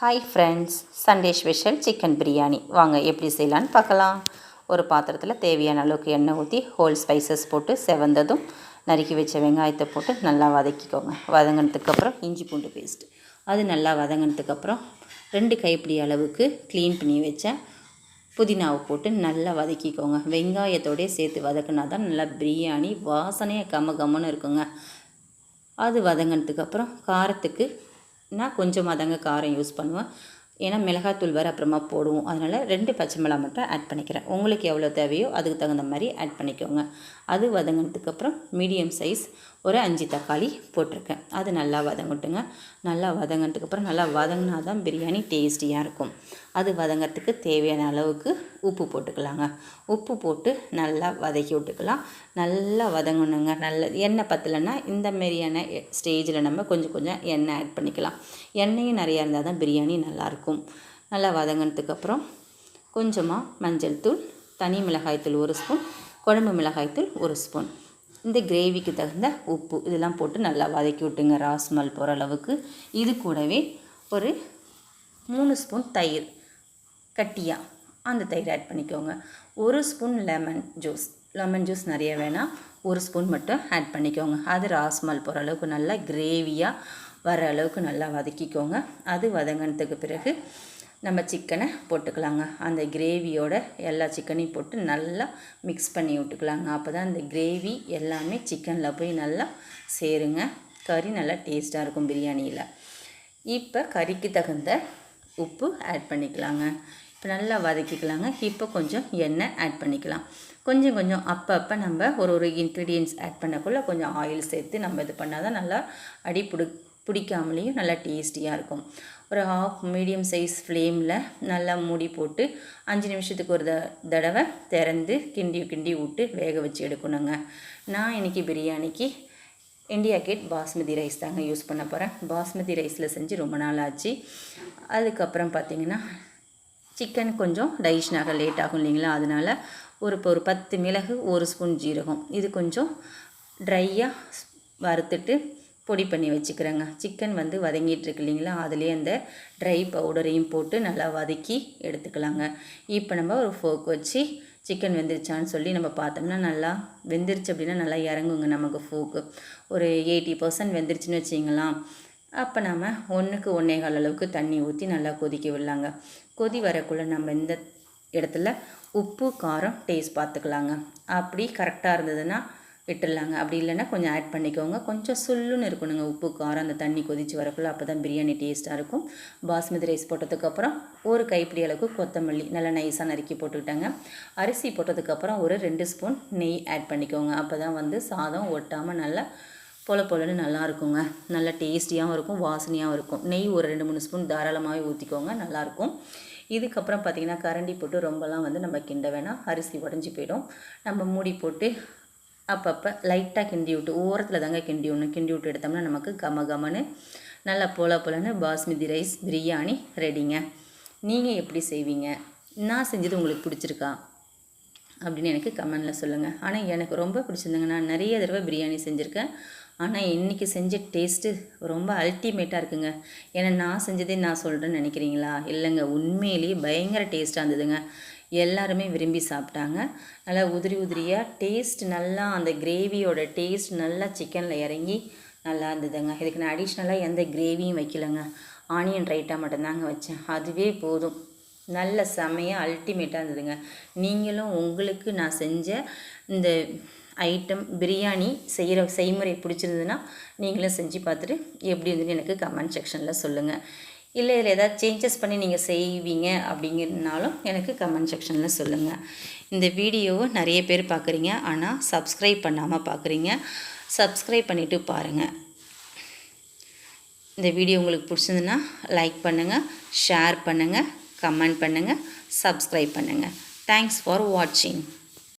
Hi friends, Sunday special chicken biryani வாங்க எப்படி செய்யலான்னு பார்க்கலாம். ஒரு பாத்திரத்தில் தேவையான அளவுக்கு எண்ணெய் ஊற்றி ஹோல் ஸ்பைசஸ் போட்டு செவந்ததும் நறுக்கி வச்ச வெங்காயத்தை போட்டு நல்லா வதக்கிக்கோங்க. வதங்கினதுக்கப்புறம் இஞ்சி பூண்டு பேஸ்ட்டு அது நல்லா வதங்கினதுக்கப்புறம் 2 கைப்பிடி அளவுக்கு க்ளீன் பண்ணி வச்ச புதினாவை போட்டு நல்லா வதக்கிக்கோங்க. வெங்காயத்தோடய சேர்த்து வதக்கினா தான் நல்லா பிரியாணி வாசனையாக கம்மன்னு இருக்குங்க. அது வதங்கினதுக்கப்புறம் காரத்துக்கு நான் கொஞ்சமாக தாங்க காரம் யூஸ் பண்ணுவேன். ஏன்னா மிளகாத்தூள் வேறு அப்புறமா போடுவோம். அதனால் 2 பச்சை மிளகா மட்டும் ஆட் பண்ணிக்கிறேன். உங்களுக்கு எவ்வளோ தேவையோ அதுக்கு தகுந்த மாதிரி ஆட் பண்ணிக்கோங்க. அது வதங்கினதுக்கப்புறம் மீடியம் சைஸ் ஒரு 5 தக்காளி போட்டிருக்கேன். அது நல்லா வதங்கட்டுங்க. நல்லா வதங்கினதுக்கப்புறம் நல்லா வதங்கினா தான் பிரியாணி டேஸ்டியாக இருக்கும். அது வதங்கிறதுக்கு தேவையான அளவுக்கு உப்பு போட்டுக்கலாங்க. உப்பு போட்டு நல்லா வதக்கி விட்டுக்கலாம். நல்லா வதங்கணுங்க. நல்ல எண்ணெய் பத்தலைன்னா இந்த மாரியான ஸ்டேஜில் நம்ம கொஞ்சம் எண்ணெய் ஆட் பண்ணிக்கலாம். எண்ணெயும் நிறையா இருந்தால் தான் பிரியாணி நல்லாயிருக்கும். நல்லா வதங்கினதுக்கப்புறம் கொஞ்சமாக மஞ்சள் தூள், தனி மிளகாய்த்தூள் 1 ஸ்பூன், குழம்பு மிளகாய்த்தூள் 1 ஸ்பூன், இந்த கிரேவிக்கு தகுந்த உப்பு இதெல்லாம் போட்டு நல்லா வதக்கி விட்டுங்க ராஸ்மல் போகிற அளவுக்கு. இது கூடவே ஒரு 3 ஸ்பூன் தயிர் கட்டியாக அந்த தயிர் ஆட் பண்ணிக்கோங்க. 1 ஸ்பூன் லெமன் ஜூஸ் நிறைய வேணாம், 1 ஸ்பூன் மட்டும் ஆட் பண்ணிக்கோங்க. அது ராஸ்மல் போகிற அளவுக்கு நல்லா கிரேவியாக வர அளவுக்கு நல்லா வதக்கிக்கோங்க. அது வதங்கினதுக்கு பிறகு நம்ம சிக்கனை போட்டுக்கலாங்க. அந்த கிரேவியோட எல்லா சிக்கனையும் போட்டு நல்லா மிக்ஸ் பண்ணி விட்டுக்கலாங்க. அப்போ தான் அந்த கிரேவி எல்லாமே சிக்கனில் போய் நல்லா சேருங்க. கறி நல்லா டேஸ்ட்டாக இருக்கும் பிரியாணியில். இப்போ கறிக்கு தகுந்த உப்பு ஆட் பண்ணிக்கலாங்க. இப்போ நல்லா வதக்கிக்கலாங்க. இப்போ கொஞ்சம் எண்ணெய் ஆட் பண்ணிக்கலாம். கொஞ்சம் அப்பப்போ நம்ம ஒரு இன்க்ரீடியன்ட்ஸ் ஆட் பண்ணக்குள்ளே கொஞ்சம் ஆயில் சேர்த்து நம்ம இது பண்ணால் தான் நல்லா அடி பிடிக்காமலேயும் நல்லா டேஸ்டியாக இருக்கும். ஒரு ஹாஃப் மீடியம் சைஸ் ஃப்ளேமில் நல்லா மூடி போட்டு 5 நிமிஷத்துக்கு ஒரு தடவை திறந்து கிண்டி விட்டு வேக வச்சு எடுக்கணுங்க. நான் இன்றைக்கி பிரியாணிக்கு இண்டியா கேட் பாஸ்மதி ரைஸ் தாங்க யூஸ் பண்ண போகிறேன். பாஸ்மதி ரைஸில் செஞ்சு ரொம்ப நாள் ஆச்சு. அதுக்கப்புறம் பார்த்திங்கன்னா சிக்கன் கொஞ்சம் டைஜஷன் ஆக லேட் ஆகும் இல்லைங்களா, அதனால் ஒரு 10 மிளகு, 1 ஸ்பூன் ஜீரகம் இது கொஞ்சம் ட்ரையாக வறுத்துட்டு பொடி பண்ணி வச்சுக்கிறேங்க. சிக்கன் வதங்கிட்டுருக்கு இல்லைங்களா, அதுலேயே அந்த ட்ரை பவுடரையும் போட்டு நல்லா வதக்கி எடுத்துக்கலாங்க. இப்போ நம்ம ஒரு ஃபோர்க் வச்சு சிக்கன் வெந்துருச்சான்னு சொல்லி நம்ம பார்த்தோம்னா நல்லா வெந்துருச்சு அப்படின்னா நல்லா இறங்குங்க நமக்கு ஃபோர்க்கு. ஒரு 80% வெந்துருச்சுன்னு வச்சிங்களாம். அப்போ நம்ம 1க்கு 1.25 அளவுக்கு தண்ணி ஊற்றி நல்லா கொதிக்க விடலாங்க. கொதி வரக்குள்ளே நம்ம இந்த இடத்துல உப்பு காரம் டேஸ்ட் பார்த்துக்கலாங்க. அப்படி கரெக்டாக இருந்ததுன்னா விட்டுடலாங்க. அப்படி இல்லைன்னா கொஞ்சம் ஆட் பண்ணிக்கோங்க. கொஞ்சம் சுல்லுன்னு இருக்கணுங்க உப்பு காரம் அந்த தண்ணி கொதித்து வரக்குள்ள. அப்போ தான் பிரியாணி டேஸ்ட்டாக இருக்கும். பாஸ்மதி ரைஸ் போட்டதுக்கப்புறம் ஒரு கைப்பிடி அளவுக்கு கொத்தமல்லி நல்லா நைஸாக நறுக்கி போட்டுக்கிட்டாங்க. அரிசி போட்டதுக்கப்புறம் ஒரு 2 ஸ்பூன் நெய் ஆட் பண்ணிக்கோங்க. அப்போ தான் சாதம் ஒட்டாமல் நல்லா பொலன்னு நல்லா இருக்குங்க. நல்லா டேஸ்டியாகவும் இருக்கும், வாசனையாகவும் இருக்கும். நெய் ஒரு 2-3 ஸ்பூன் தாராளமாகவே ஊற்றிக்கோங்க, நல்லாயிருக்கும். இதுக்கப்புறம் பார்த்திங்கன்னா கரண்டி போட்டு ரொம்பலாம் நம்ம கிண்ட வேணாம், அரிசி உடஞ்சி போயிடும். நம்ம மூடி போட்டு அப்பப்போ லைட்டாக கிண்டி விட்டு ஓரத்தில் தாங்க கிண்டி விட்டு எடுத்தோம்னா நமக்கு கமன்னு நல்லா போலன்னு பாஸ்மதி ரைஸ் பிரியாணி ரெடிங்க. நீங்கள் எப்படி செய்வீங்க? நான் செஞ்சது உங்களுக்கு பிடிச்சிருக்கா அப்படின்னு எனக்கு கமெண்டில் சொல்லுங்கள். ஆனால் எனக்கு ரொம்ப பிடிச்சிருந்துங்க. நான் நிறைய தடவை பிரியாணி செஞ்சுருக்கேன். ஆனால் இன்றைக்கி செஞ்ச டேஸ்ட்டு ரொம்ப அல்டிமேட்டாக இருக்குங்க. ஏன்னா நான் செஞ்சதே நான் சொல்கிறேன்னு நினைக்கிறீங்களா? இல்லைங்க, உண்மையிலேயே பயங்கர டேஸ்ட்டாக இருந்ததுங்க. எல்லாருமே விரும்பி சாப்பிட்டாங்க. நல்லா உதிரியாக டேஸ்ட் நல்லா அந்த கிரேவியோட டேஸ்ட் நல்லா சிக்கனில் இறங்கி நல்லா இருந்ததுங்க. இதுக்கு நான் அடிஷ்னலாக எந்த கிரேவியும் வைக்கலைங்க. ஆனியன் ரைட்டாக மட்டும்தாங்க வச்சேன். அதுவே போதும். நல்ல செமையாக அல்டிமேட்டாக இருந்ததுங்க. நீங்களும் உங்களுக்கு நான் செஞ்ச இந்த ஐட்டம் பிரியாணி செய்முறை பிடிச்சிருந்ததுன்னா நீங்களும் செஞ்சு பார்த்துட்டு எப்படி இருந்துன்னு எனக்கு கமெண்ட் செக்ஷனில் சொல்லுங்கள். இல்லை இதில் ஏதாவது சேஞ்சஸ் பண்ணி நீங்கள் செய்வீங்க அப்படிங்கிறனாலும் எனக்கு கமெண்ட் செக்ஷனில் சொல்லுங்கள். இந்த வீடியோவை நிறைய பேர் பார்க்குறீங்க, ஆனால் சப்ஸ்கிரைப் பண்ணாமல் பார்க்குறீங்க. சப்ஸ்கிரைப் பண்ணிவிட்டு பாருங்கள். இந்த வீடியோ உங்களுக்கு பிடிச்சிருந்துன்னா லைக் பண்ணுங்கள், ஷேர் பண்ணுங்கள், கமெண்ட் பண்ணுங்கள், சப்ஸ்கிரைப் பண்ணுங்கள். தேங்க்ஸ் ஃபார் வாட்சிங்.